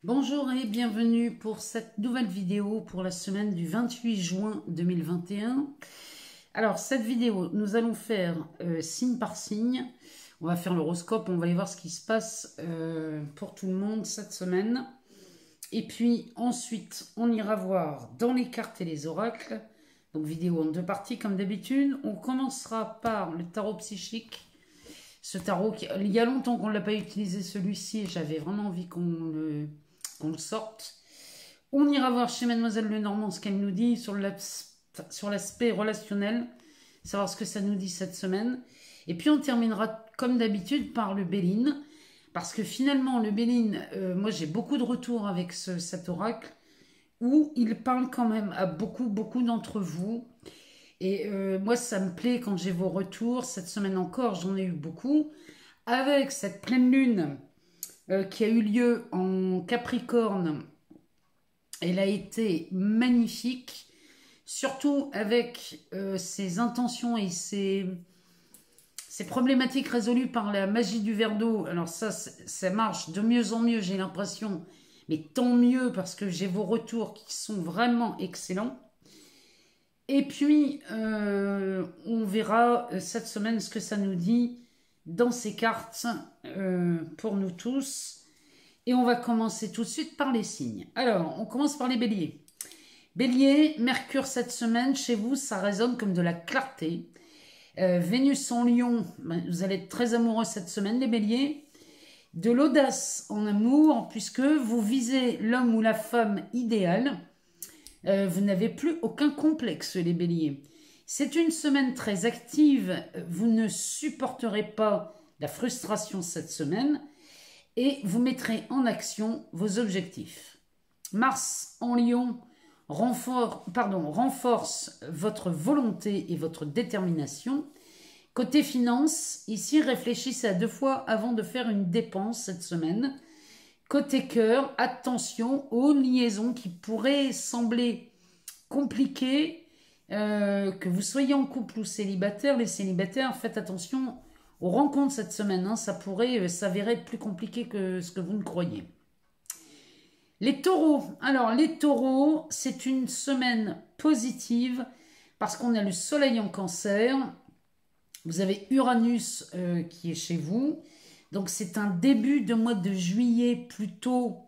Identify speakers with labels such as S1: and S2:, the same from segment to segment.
S1: Bonjour et bienvenue pour cette nouvelle vidéo pour la semaine du 28 juin 2021. Alors cette vidéo, nous allons faire signe par signe. On va faire l'horoscope, on va aller voir ce qui se passe pour tout le monde cette semaine. Et puis ensuite, on ira voir dans les cartes et les oracles. Donc vidéo en deux parties comme d'habitude. On commencera par le tarot psychique. Ce tarot, il y a longtemps qu'on ne l'a pas utilisé celui-ci et j'avais vraiment envie qu'on le sorte. On ira voir chez Mademoiselle Lenormand ce qu'elle nous dit sur l'aspect relationnel, savoir ce que ça nous dit cette semaine. Et puis on terminera comme d'habitude par le Béline, parce que finalement le Béline, moi j'ai beaucoup de retours avec cet oracle, où il parle quand même à beaucoup d'entre vous. Et moi ça me plaît quand j'ai vos retours. Cette semaine encore j'en ai eu beaucoup. Avec cette pleine lune qui a eu lieu en Capricorne, elle a été magnifique, surtout avec ses intentions et ses problématiques résolues par la magie du verre d'eau. Alors ça marche de mieux en mieux, j'ai l'impression, mais tant mieux parce que j'ai vos retours qui sont vraiment excellents. Et puis, on verra cette semaine ce que ça nous dit dans ces cartes pour nous tous. Et on va commencer tout de suite par les signes. Alors, on commence par les béliers. Bélier, Mercure cette semaine, chez vous, ça résonne comme de la clarté. Vénus en Lion, vous allez être très amoureux cette semaine, les béliers. De l'audace en amour, puisque vous visez l'homme ou la femme idéale. Vous n'avez plus aucun complexe, les béliers. C'est une semaine très active. Vous ne supporterez pas la frustration cette semaine. Et vous mettrez en action vos objectifs. Mars en Lion renforce votre volonté et votre détermination. Côté finance, ici, réfléchissez à 2 fois avant de faire une dépense cette semaine. Côté cœur, attention aux liaisons qui pourraient sembler compliquées, que vous soyez en couple ou célibataire. Les célibataires, faites attention aux rencontres cette semaine, hein, ça pourrait s'avérer plus compliqué que ce que vous ne croyez. Les taureaux. Alors, les taureaux, c'est une semaine positive parce qu'on a le soleil en cancer. Vous avez Uranus qui est chez vous. Donc, c'est un début de mois de juillet plutôt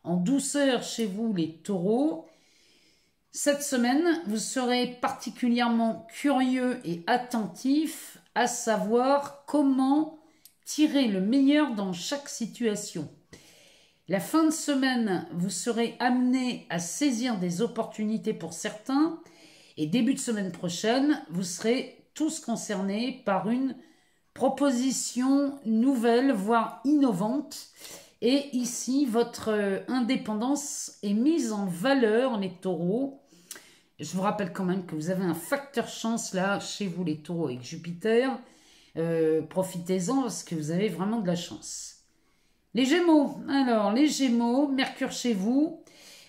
S1: en douceur chez vous, les taureaux. Cette semaine, vous serez particulièrement curieux et attentif à savoir comment tirer le meilleur dans chaque situation. La fin de semaine, vous serez amené à saisir des opportunités pour certains et début de semaine prochaine, vous serez tous concernés par une proposition nouvelle, voire innovante. Et ici, votre indépendance est mise en valeur, les taureaux. Je vous rappelle quand même que vous avez un facteur chance là, chez vous les taureaux avec Jupiter. Profitez-en parce que vous avez vraiment de la chance. Les gémeaux. Alors, les gémeaux, Mercure chez vous,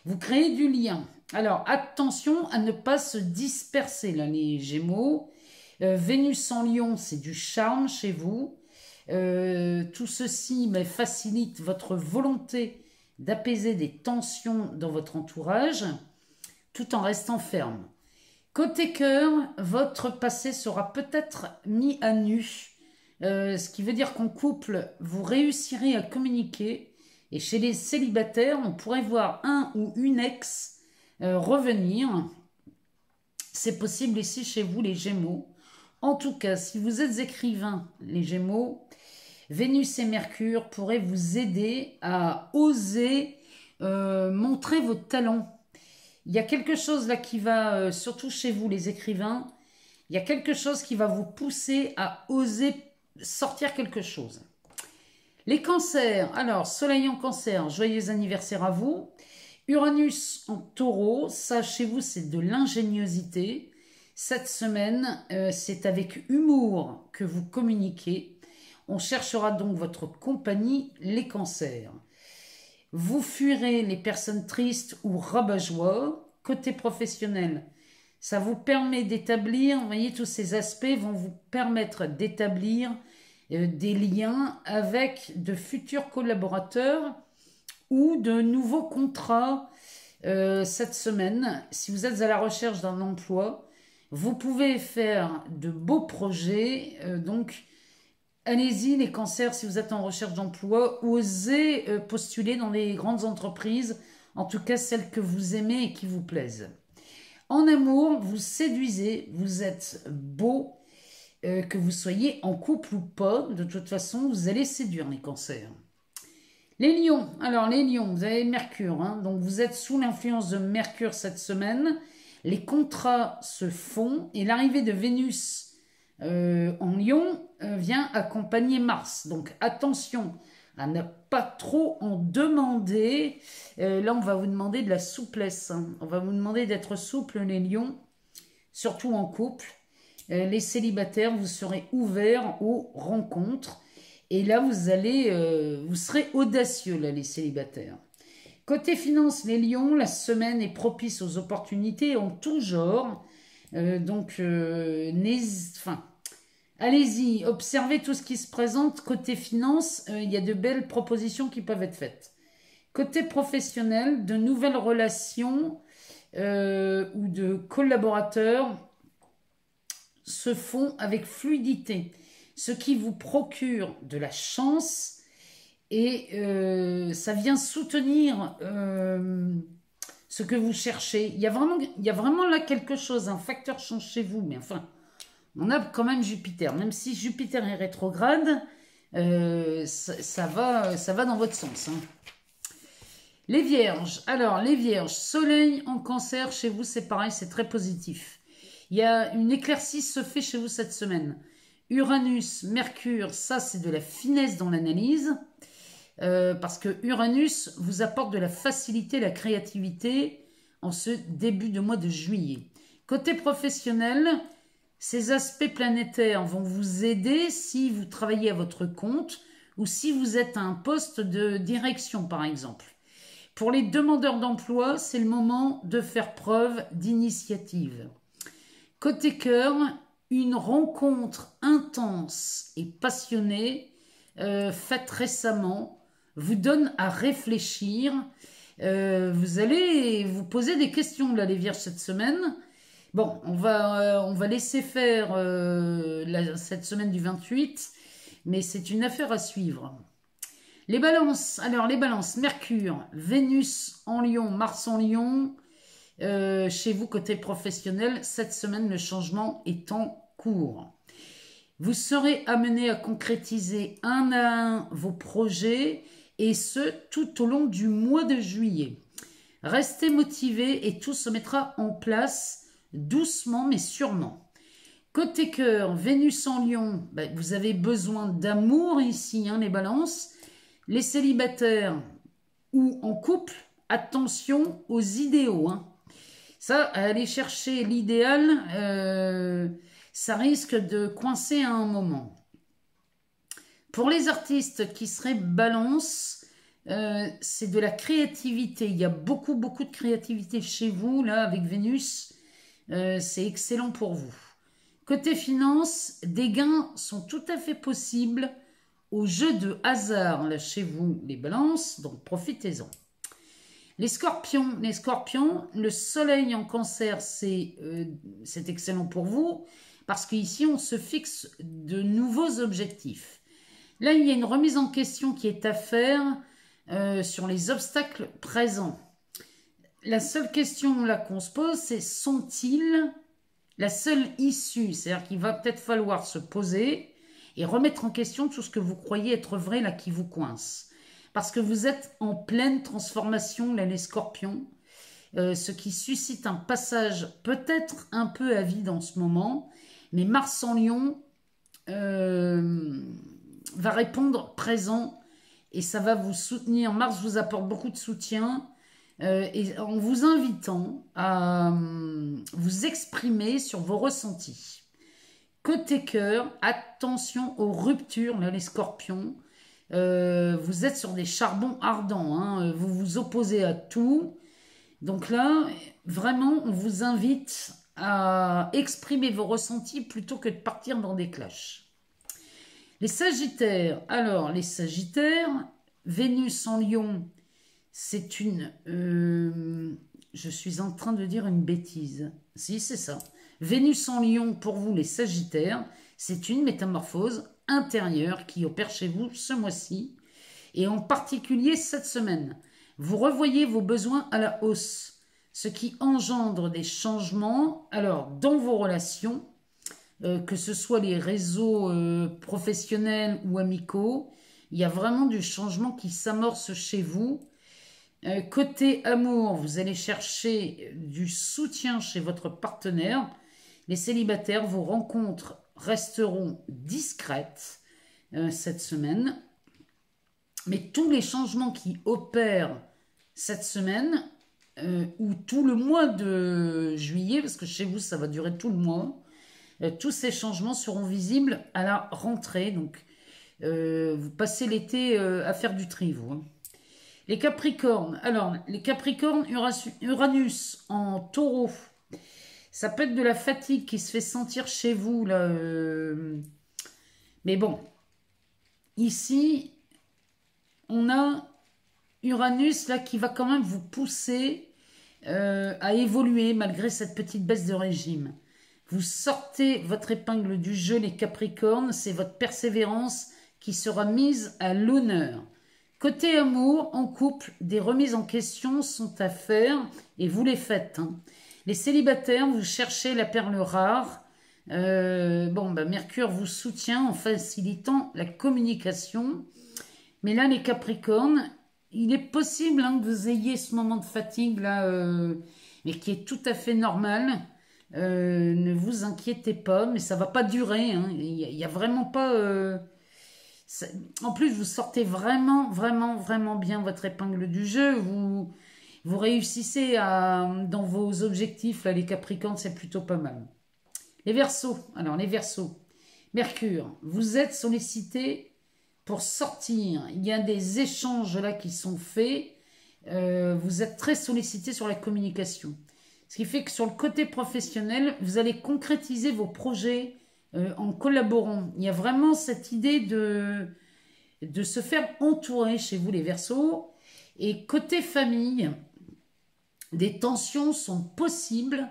S1: vous créez du lien. Alors, attention à ne pas se disperser là, les gémeaux. Vénus en Lion, c'est du charme chez vous. Tout ceci facilite votre volonté d'apaiser des tensions dans votre entourage, tout en restant ferme. Côté cœur, votre passé sera peut-être mis à nu, ce qui veut dire qu'en couple, vous réussirez à communiquer. Et chez les célibataires, on pourrait voir un ou une ex revenir. C'est possible ici chez vous, les Gémeaux. En tout cas, si vous êtes écrivain, les Gémeaux, Vénus et Mercure pourraient vous aider à oser montrer vos talents. Il y a quelque chose là qui va, surtout chez vous les écrivains, il y a quelque chose qui va vous pousser à oser sortir quelque chose. Les cancers, alors soleil en cancer, joyeux anniversaire à vous. Uranus en taureau, ça chez vous c'est de l'ingéniosité. Cette semaine, c'est avec humour que vous communiquez. On cherchera donc votre compagnie, les cancers. Vous fuirez les personnes tristes ou rabat-joie. Côté professionnel, ça vous permet d'établir, vous voyez, tous ces aspects vont vous permettre d'établir des liens avec de futurs collaborateurs ou de nouveaux contrats cette semaine. Si vous êtes à la recherche d'un emploi, vous pouvez faire de beaux projets. Donc, allez-y les cancers, si vous êtes en recherche d'emploi, osez postuler dans les grandes entreprises, en tout cas celles que vous aimez et qui vous plaisent. En amour, vous séduisez, vous êtes beau, que vous soyez en couple ou pas, de toute façon, vous allez séduire les cancers. Les lions, alors les lions, vous avez Mercure, hein, donc vous êtes sous l'influence de Mercure cette semaine, les contrats se font et l'arrivée de Vénus en lion vient accompagner Mars. Donc attention à ne pas trop en demander. Là, on va vous demander de la souplesse, hein. On va vous demander d'être souple, les lions, surtout en couple. Les célibataires, vous serez ouverts aux rencontres. Et là, vous serez audacieux, là, les célibataires. Côté finance, les lions, la semaine est propice aux opportunités en tout genre. Allez-y, observez tout ce qui se présente. Côté finance, il y a de belles propositions qui peuvent être faites. Côté professionnel, de nouvelles relations ou de collaborateurs se font avec fluidité, ce qui vous procure de la chance et ça vient soutenir ce que vous cherchez. Il y a vraiment là quelque chose, un facteur change chez vous, mais enfin, on a quand même Jupiter. Même si Jupiter est rétrograde, ça va dans votre sens, hein. Les vierges, alors les vierges, soleil en cancer, chez vous c'est pareil, c'est très positif. Il y a une éclaircie se fait chez vous cette semaine. Uranus, Mercure, ça c'est de la finesse dans l'analyse. Parce que Uranus vous apporte de la facilité, la créativité en ce début de mois de juillet. Côté professionnel, ces aspects planétaires vont vous aider si vous travaillez à votre compte ou si vous êtes à un poste de direction par exemple. Pour les demandeurs d'emploi, c'est le moment de faire preuve d'initiative. Côté cœur, une rencontre intense et passionnée faite récemment vous donne à réfléchir. Vous allez vous poser des questions là, les vierges, cette semaine. Bon, on va laisser faire cette semaine du 28, mais c'est une affaire à suivre. Les balances, alors les balances, Mercure, Vénus en Lion, Mars en Lion. Chez vous, côté professionnel, cette semaine, le changement est en cours. Vous serez amené à concrétiser un à un vos projets et ce, tout au long du mois de juillet. Restez motivés et tout se mettra en place doucement mais sûrement. Côté cœur, Vénus en Lion, vous avez besoin d'amour ici, hein, les balances. Les célibataires ou en couple, attention aux idéaux, hein. Ça, aller chercher l'idéal, ça risque de coincer à un moment. Pour les artistes qui seraient balance, c'est de la créativité. Il y a beaucoup de créativité chez vous, là, avec Vénus. C'est excellent pour vous. Côté finance, des gains sont tout à fait possibles au jeu de hasard, là, chez vous, les balances, donc profitez-en. Les scorpions, le soleil en cancer, c'est excellent pour vous, parce qu'ici, on se fixe de nouveaux objectifs. Là, il y a une remise en question qui est à faire sur les obstacles présents. La seule question là qu'on se pose, c'est sont-ils la seule issue? C'est-à-dire qu'il va peut-être falloir se poser et remettre en question tout ce que vous croyez être vrai là qui vous coince. Parce que vous êtes en pleine transformation, là, les scorpions, ce qui suscite un passage peut-être un peu à vide en ce moment, mais Mars en Lion va répondre présent et ça va vous soutenir. Mars vous apporte beaucoup de soutien et en vous invitant à vous exprimer sur vos ressentis. Côté cœur, attention aux ruptures, là, les scorpions. Vous êtes sur des charbons ardents, hein, vous vous opposez à tout. Donc là, vraiment, on vous invite à exprimer vos ressentis plutôt que de partir dans des clashs. Les sagittaires, alors les sagittaires, Vénus en Lion, c'est une... je suis en train de dire une bêtise. Si, c'est ça. Vénus en Lion, pour vous les Sagittaires, c'est une métamorphose intérieure qui opère chez vous ce mois-ci, et en particulier cette semaine. Vous revoyez vos besoins à la hausse, ce qui engendre des changements alors dans vos relations, que ce soit les réseaux professionnels ou amicaux. Il y a vraiment du changement qui s'amorce chez vous. Côté amour, vous allez chercher du soutien chez votre partenaire. Les célibataires, vos rencontres resteront discrètes cette semaine. Mais tous les changements qui opèrent cette semaine, ou tout le mois de juillet, parce que chez vous ça va durer tout le mois, tous ces changements seront visibles à la rentrée. Donc vous passez l'été à faire du tri, vous. Hein. Les Capricornes. Alors, les Capricornes, Uranus en Taureau. Ça peut être de la fatigue qui se fait sentir chez vous, là. Mais bon, ici, on a Uranus, là, qui va quand même vous pousser à évoluer malgré cette petite baisse de régime. Vous sortez votre épingle du jeu, les Capricornes. C'est votre persévérance qui sera mise à l'honneur. Côté amour, en couple, des remises en question sont à faire et vous les faites. Hein. Les célibataires, vous cherchez la perle rare. Mercure vous soutient en facilitant la communication. Mais là, les Capricornes, il est possible que vous ayez ce moment de fatigue là, mais qui est tout à fait normal. Ne vous inquiétez pas, mais ça va pas durer. Hein. Il y a vraiment pas... En plus, vous sortez vraiment, vraiment, vraiment bien votre épingle du jeu. Vous réussissez dans vos objectifs, là, les Capricornes, c'est plutôt pas mal. Les Verseaux. Alors, les Verseaux. Mercure, vous êtes sollicité pour sortir. Il y a des échanges là qui sont faits. Vous êtes très sollicité sur la communication. Ce qui fait que sur le côté professionnel, vous allez concrétiser vos projets en collaborant. Il y a vraiment cette idée de se faire entourer chez vous les Verseaux. Et côté famille, des tensions sont possibles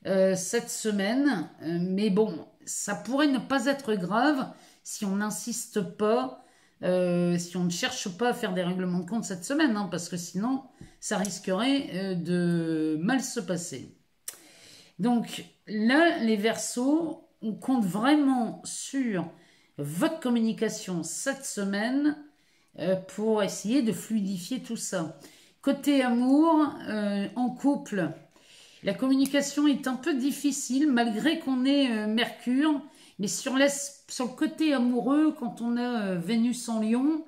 S1: cette semaine. Mais bon, ça pourrait ne pas être grave si on n'insiste pas, si on ne cherche pas à faire des règlements de compte cette semaine, hein, parce que sinon, ça risquerait de mal se passer. Donc là, les Verseaux, on compte vraiment sur votre communication cette semaine pour essayer de fluidifier tout ça. Côté amour, en couple, la communication est un peu difficile malgré qu'on ait Mercure, mais sur le côté amoureux, quand on a Vénus en Lion,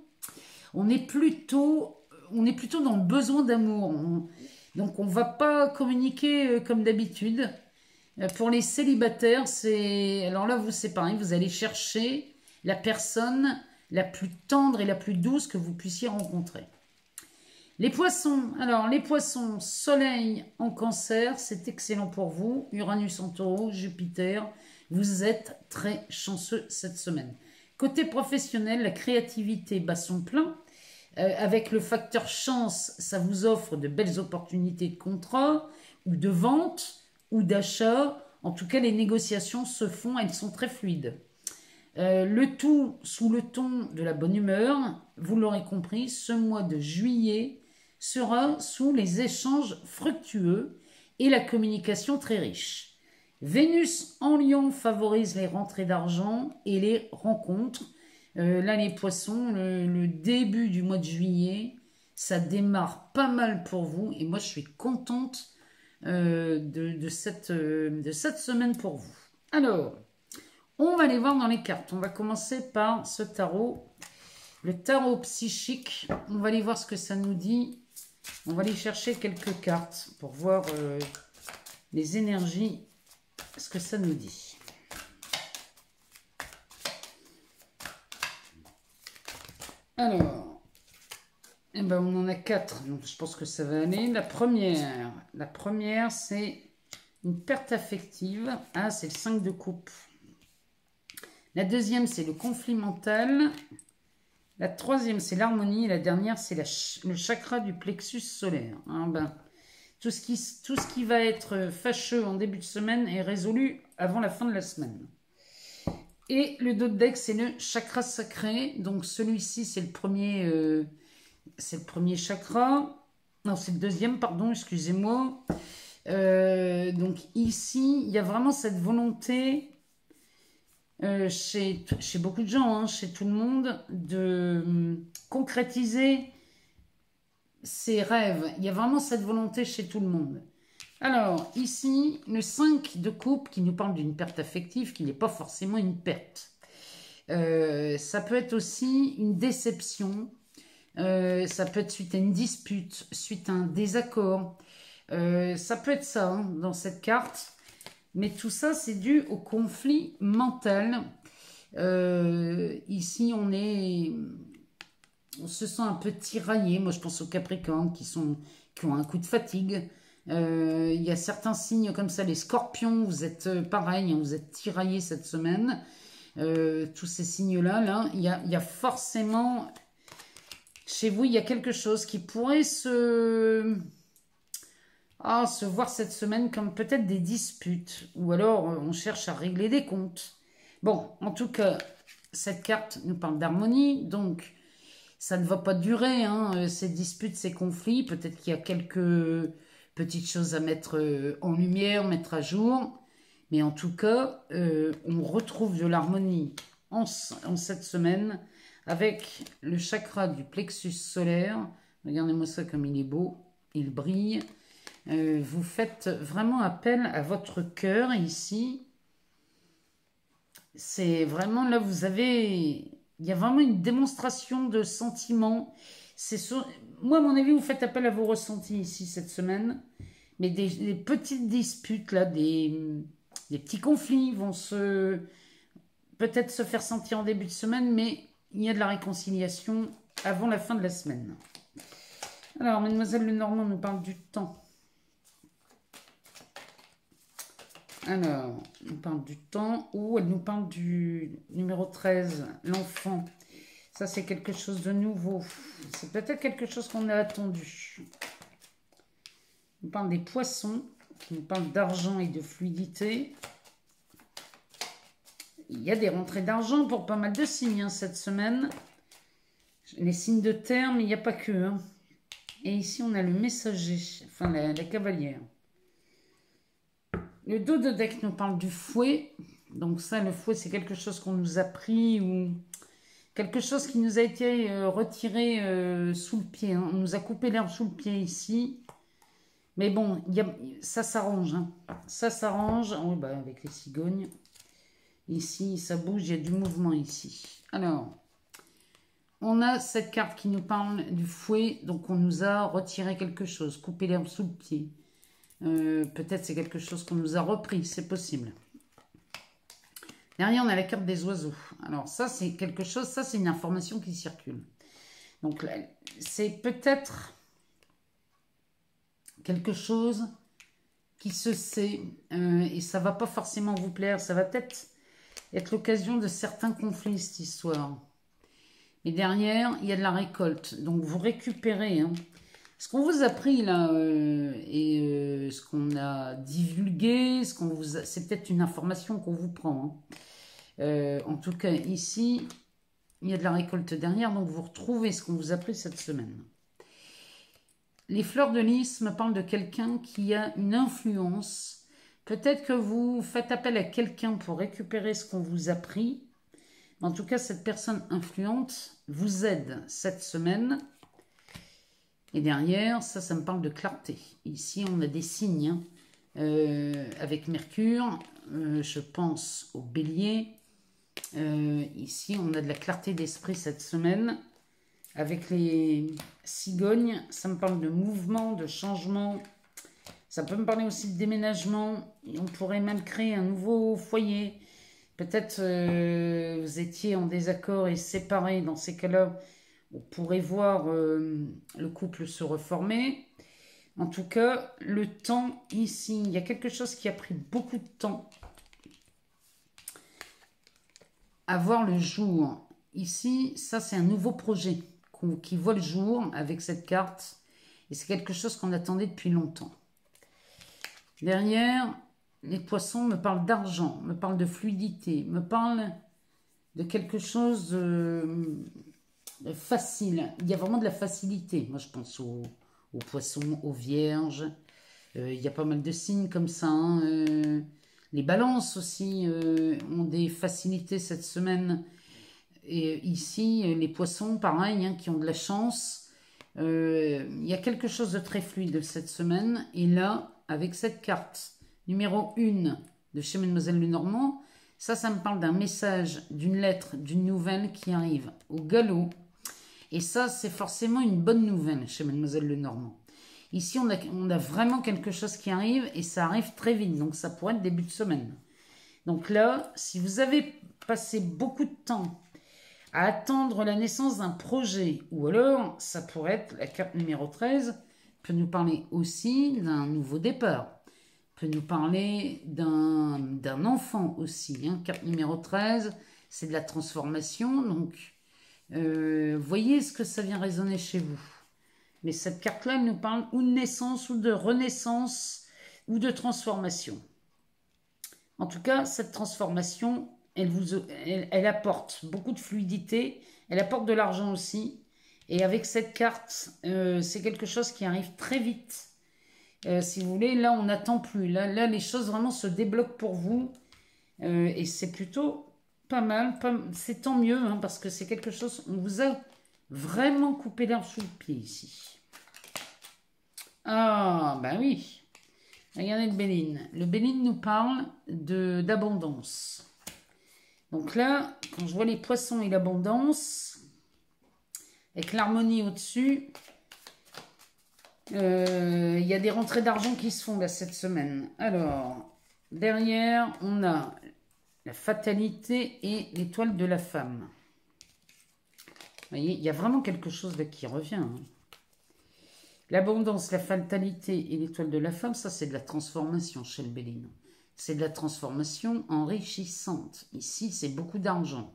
S1: on est plutôt dans le besoin d'amour. Donc on ne va pas communiquer comme d'habitude. Pour les célibataires, alors là, c'est pareil, vous allez chercher la personne la plus tendre et la plus douce que vous puissiez rencontrer. Les Poissons, alors les Poissons, Soleil en Cancer, c'est excellent pour vous. Uranus en Taureau, Jupiter, vous êtes très chanceux cette semaine. Côté professionnel, la créativité bat son plein. Avec le facteur chance, ça vous offre de belles opportunités de contrat ou de vente ou d'achat. En tout cas, les négociations se font, elles sont très fluides. Le tout sous le ton de la bonne humeur. Vous l'aurez compris, ce mois de juillet sera sous les échanges fructueux et la communication très riche. Vénus en Lion favorise les rentrées d'argent et les rencontres. Là, les Poissons, le début du mois de juillet, ça démarre pas mal pour vous. Et moi, je suis contente de cette semaine pour vous. Alors, on va aller voir dans les cartes. On va commencer par ce tarot, le tarot psychique. On va aller voir ce que ça nous dit. On va aller chercher quelques cartes pour voir les énergies, ce que ça nous dit. Alors, eh ben on en a 4, donc je pense que ça va aller. La première c'est une perte affective. Ah, c'est le 5 de coupe. La deuxième, c'est le conflit mental. La troisième, c'est l'harmonie. Et la dernière, c'est le chakra du plexus solaire. Hein, ben, tout ce qui va être fâcheux en début de semaine est résolu avant la fin de la semaine. Et le dos de deck, c'est le chakra sacré. Donc celui-ci, c'est le premier chakra. Non, c'est le deuxième, pardon, excusez-moi. Donc ici, il y a vraiment cette volonté chez beaucoup de gens, hein, chez tout le monde, de concrétiser ses rêves. Il y a vraiment cette volonté chez tout le monde. Alors, ici, le 5 de coupe qui nous parle d'une perte affective qui n'est pas forcément une perte. Ça peut être aussi une déception. Ça peut être suite à une dispute, suite à un désaccord. Ça peut être ça hein, dans cette carte. Mais tout ça, c'est dû au conflit mental. Ici, on se sent un peu tiraillé. Moi, je pense aux Capricornes qui ont un coup de fatigue. Il y a certains signes comme ça, les Scorpions, vous êtes pareil, hein, vous êtes tiraillés cette semaine. Tous ces signes-là, il y a forcément... Chez vous, il y a quelque chose qui pourrait se voir cette semaine comme peut-être des disputes. Ou alors, on cherche à régler des comptes. Bon, en tout cas, cette carte nous parle d'harmonie. Donc, ça ne va pas durer, hein, ces disputes, ces conflits. Peut-être qu'il y a quelques petites choses à mettre en lumière, mettre à jour. Mais en tout cas, on retrouve de l'harmonie en cette semaine avec le chakra du plexus solaire. Regardez-moi ça comme il est beau, il brille. Vous faites vraiment appel à votre cœur ici. C'est vraiment là, il y a vraiment une démonstration de sentiments. Moi, à mon avis, vous faites appel à vos ressentis ici cette semaine. Mais des petites disputes, là, des petits conflits vont peut-être se faire sentir en début de semaine, mais il y a de la réconciliation avant la fin de la semaine. Alors, Mademoiselle Lenormand nous parle du temps. Alors, elle nous parle du temps ou elle nous parle du numéro 13, l'enfant. Ça, c'est quelque chose de nouveau. C'est peut-être quelque chose qu'on a attendu. On parle des poissons, qui nous parle d'argent et de fluidité. Il y a des rentrées d'argent pour pas mal de signes hein, cette semaine. Les signes de terre, mais il n'y a pas que. Hein. Et ici, on a le messager, enfin la cavalière. Le dos de deck nous parle du fouet. Donc ça, le fouet, c'est quelque chose qu'on nous a pris ou quelque chose qui nous a été retiré sous le pied. Hein. On nous a coupé l'herbe sous le pied ici. Mais bon, ça s'arrange. Hein. Ça s'arrange oh, bah, avec les cigognes. Ici, ça bouge, il y a du mouvement ici. Alors, on a cette carte qui nous parle du fouet. Donc, on nous a retiré quelque chose, coupé l'herbe sous le pied. Peut-être c'est quelque chose qu'on nous a repris, c'est possible. Derrière, on a la carte des oiseaux. Alors, ça, c'est quelque chose, ça, c'est une information qui circule. Donc, c'est peut-être quelque chose qui se sait et ça va pas forcément vous plaire. Ça va peut-être être l'occasion de certains conflits, cette histoire. Mais derrière, il y a de la récolte. Donc, vous récupérez. Hein. Ce qu'on vous a pris là et ce qu'on a divulgué, c'est peut-être une information qu'on vous prend. Hein. En tout cas, ici, il y a de la récolte derrière. Donc, vous retrouvez ce qu'on vous a pris cette semaine. Les fleurs de lys me parlent de quelqu'un qui a une influence. Peut-être que vous faites appel à quelqu'un pour récupérer ce qu'on vous a pris. En tout cas, cette personne influente vous aide cette semaine. Et derrière, ça me parle de clarté. Ici, on a des signes avec Mercure. Je pense au bélier. Ici, on a de la clarté d'esprit cette semaine. Avec les cigognes, ça me parle de mouvement, de changement. Ça peut me parler aussi de déménagement. Et on pourrait même créer un nouveau foyer. Peut-être vous étiez en désaccord et séparés. Dans ces cas-là, on pourrait voir le couple se reformer. En tout cas, le temps ici, il y a quelque chose qui a pris beaucoup de temps à voir le jour. ici, ça c'est un nouveau projet qui voit le jour avec cette carte. Et c'est quelque chose qu'on attendait depuis longtemps. Derrière, les poissons me parlent d'argent, me parlent de fluidité, me parlent de quelque chose de facile. Il y a vraiment de la facilité. Moi, je pense aux poissons, aux vierges. Il y a pas mal de signes comme ça. Hein. Les balances aussi ont des facilités cette semaine. Et ici, les poissons, pareil, hein, qui ont de la chance. Il y a quelque chose de très fluide cette semaine. Et là, avec cette carte numéro 1 de chez Mademoiselle Lenormand, ça me parle d'un message, d'une lettre, d'une nouvelle qui arrive au galop. Et ça, c'est forcément une bonne nouvelle chez Mademoiselle Lenormand. Ici, on a vraiment quelque chose qui arrive et ça arrive très vite. Donc, ça pourrait être début de semaine. Donc là, si vous avez passé beaucoup de temps à attendre la naissance d'un projet, ou alors, ça pourrait être la carte numéro 13, peut nous parler aussi d'un nouveau départ. Peut nous parler d'un enfant aussi. Hein. Carte numéro 13, c'est de la transformation. Donc, voyez ce que ça vient résonner chez vous. Mais cette carte-là, elle nous parle ou de naissance, ou de renaissance, ou de transformation. En tout cas, cette transformation, elle apporte beaucoup de fluidité. Elle apporte de l'argent aussi. Et avec cette carte, c'est quelque chose qui arrive très vite. Si vous voulez, là, on n'attend plus. Là, les choses vraiment se débloquent pour vous. Et c'est plutôt pas mal. C'est tant mieux, hein, parce que c'est quelque chose... On vous a vraiment coupé l'herbe sous le pied ici. Ah, ben oui. Regardez le Béline. Le Béline nous parle d'abondance. Donc là, quand je vois les poissons et l'abondance, avec l'harmonie au-dessus, il y a des rentrées d'argent qui se font là cette semaine. Alors, derrière, on a la fatalité et l'étoile de la femme. Vous voyez, il y a vraiment quelque chose là qui revient. Hein. L'abondance, la fatalité et l'étoile de la femme, ça c'est de la transformation chez le Béline. C'est de la transformation enrichissante. Ici, c'est beaucoup d'argent.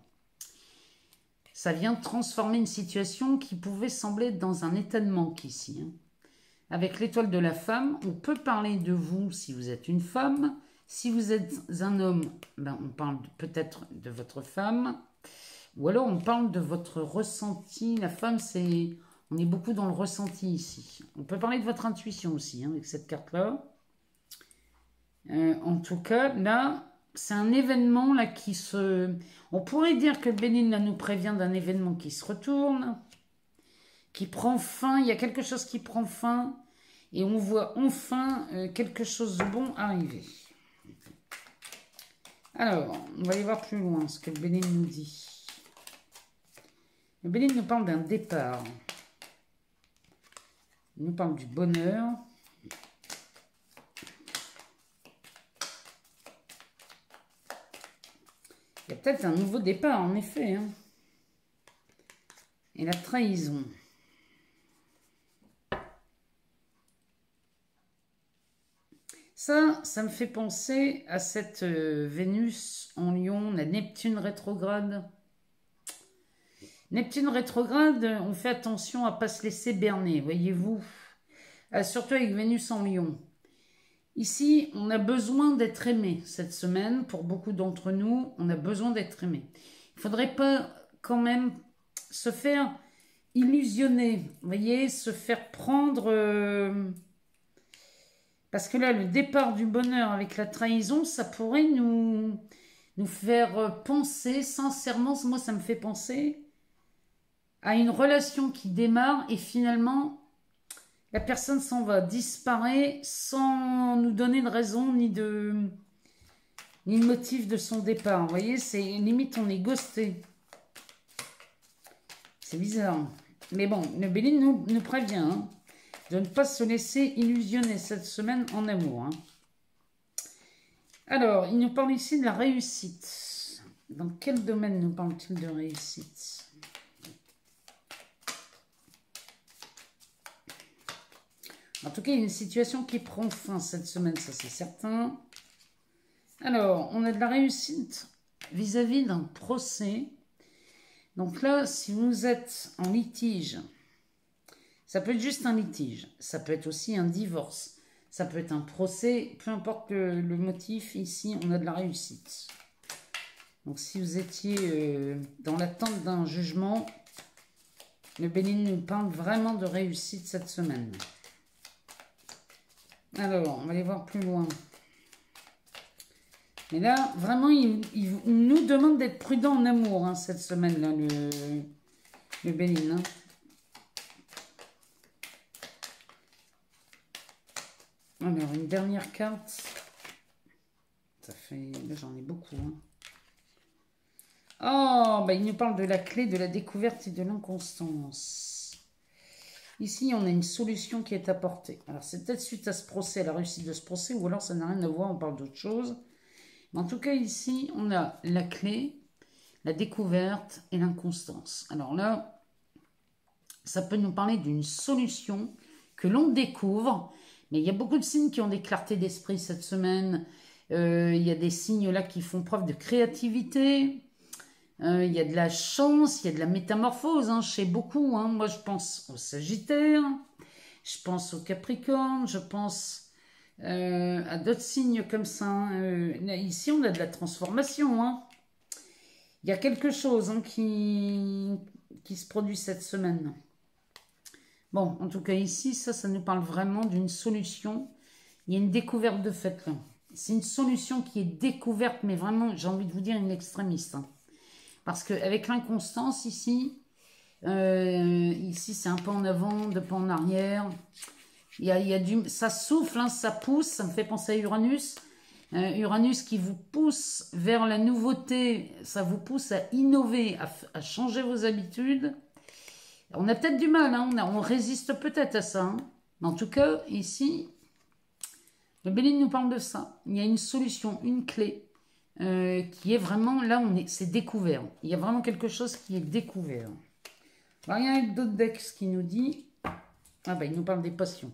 S1: Ça vient transformer une situation qui pouvait sembler être dans un état de manque ici. Hein. Avec l'étoile de la femme, on peut parler de vous si vous êtes une femme. Si vous êtes un homme, ben on parle peut-être de votre femme. Ou alors on parle de votre ressenti. La femme, c'est... On est beaucoup dans le ressenti ici. On peut parler de votre intuition aussi, hein, avec cette carte-là. En tout cas, là, c'est un événement là qui se... On pourrait dire que le Béline là, nous prévient d'un événement qui se retourne, qui prend fin. Il y a quelque chose qui prend fin. Et on voit enfin quelque chose de bon arriver. Alors, on va aller voir plus loin ce que le Béline nous dit. Le Béline nous parle d'un départ. Il nous parle du bonheur. Il y a peut-être un nouveau départ, en effet. Hein. Et la trahison. Ça me fait penser à cette Vénus en Lion, la Neptune rétrograde. Neptune rétrograde, on fait attention à ne pas se laisser berner, voyez-vous. Surtout avec Vénus en Lion. Ici, on a besoin d'être aimé cette semaine. Pour beaucoup d'entre nous, on a besoin d'être aimé. Il ne faudrait pas quand même se faire illusionner, vous voyez, se faire prendre... Parce que là, le départ du bonheur avec la trahison, ça pourrait nous faire penser, sincèrement, moi ça me fait penser à une relation qui démarre et finalement, la personne s'en va, disparaît sans nous donner de raison ni de motif de son départ. Vous voyez, c'est limite on est ghosté. C'est bizarre. Mais bon, le Béline nous prévient, hein, de ne pas se laisser illusionner cette semaine en amour. Hein. Alors, il nous parle ici de la réussite. Dans quel domaine nous parle-t-il de réussite? En tout cas, il y a une situation qui prend fin cette semaine, ça c'est certain. Alors, on a de la réussite vis-à-vis d'un procès. Donc là, si vous êtes en litige, ça peut être juste un litige, ça peut être aussi un divorce, ça peut être un procès, peu importe le motif, ici on a de la réussite. Donc si vous étiez dans l'attente d'un jugement, le Béline nous parle vraiment de réussite cette semaine. Alors, on va aller voir plus loin. Mais là, vraiment, il nous demande d'être prudent en amour hein, cette semaine-là, le Béline. Hein. Alors, une dernière carte. Ça fait... Là, j'en ai beaucoup. Hein. Oh, bah, il nous parle de la clé de la découverte et de l'inconstance. Ici, on a une solution qui est apportée. Alors, c'est peut-être suite à ce procès, à la réussite de ce procès, ou alors ça n'a rien à voir, on parle d'autre chose. Mais en tout cas, ici, on a la clé, la découverte et l'inconstance. Alors là, ça peut nous parler d'une solution que l'on découvre. Mais il y a beaucoup de signes qui ont des clartés d'esprit cette semaine. Il y a des signes là qui font preuve de créativité. Il y a de la chance, il y a de la métamorphose hein, chez beaucoup. Hein. Moi, je pense au Sagittaire, je pense au Capricorne, je pense à d'autres signes comme ça. Hein. Ici, on a de la transformation. Hein. Il y a quelque chose hein, qui se produit cette semaine. Bon, en tout cas ici, ça nous parle vraiment d'une solution. Il y a une découverte de fait là. C'est une solution qui est découverte, mais vraiment, j'ai envie de vous dire, une extrémiste. Hein. Parce qu'avec l'inconstance ici, ici c'est un pas en avant, deux pas en arrière. Ça souffle, hein, ça pousse, ça me fait penser à Uranus. Uranus qui vous pousse vers la nouveauté, ça vous pousse à innover, à changer vos habitudes. On a peut-être du mal, hein, on résiste peut-être à ça. Hein. Mais en tout cas, ici, le Béline nous parle de ça. Il y a une solution, une clé. Qui est vraiment, là, c'est découvert. Il y a vraiment quelque chose qui est découvert. Alors, il y a un d'autres decks qui nous dit, ah ben, il nous parle des passions.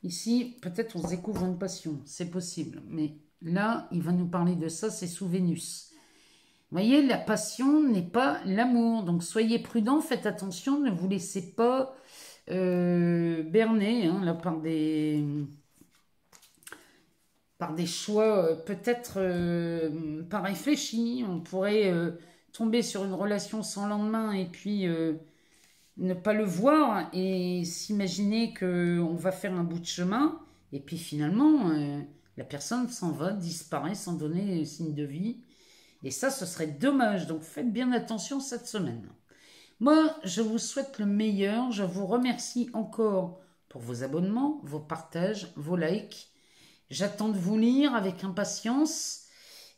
S1: Ici, peut-être on se découvre une passion, c'est possible. Mais là, il va nous parler de ça, c'est sous Vénus. Vous voyez, la passion n'est pas l'amour. Donc, soyez prudents, faites attention, ne vous laissez pas berner hein, là, par des choix peut-être pas réfléchis. On pourrait tomber sur une relation sans lendemain et puis ne pas le voir et s'imaginer qu'on va faire un bout de chemin. Et puis finalement, la personne s'en va, disparaît sans donner signe de vie. Et ça, ce serait dommage. Donc faites bien attention cette semaine. Moi, je vous souhaite le meilleur. Je vous remercie encore pour vos abonnements, vos partages, vos likes. J'attends de vous lire avec impatience.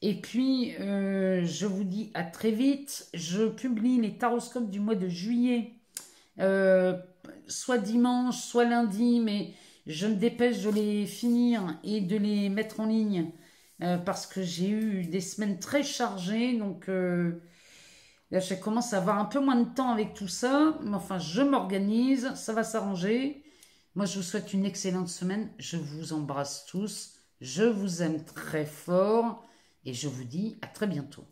S1: Et puis, je vous dis à très vite. Je publie les taroscopes du mois de juillet. Soit dimanche, soit lundi. Mais je me dépêche de les finir et de les mettre en ligne. Parce que j'ai eu des semaines très chargées. Donc, là, je commence à avoir un peu moins de temps avec tout ça. Mais enfin, je m'organise. Ça va s'arranger. Moi, je vous souhaite une excellente semaine. Je vous embrasse tous. Je vous aime très fort. Et je vous dis à très bientôt.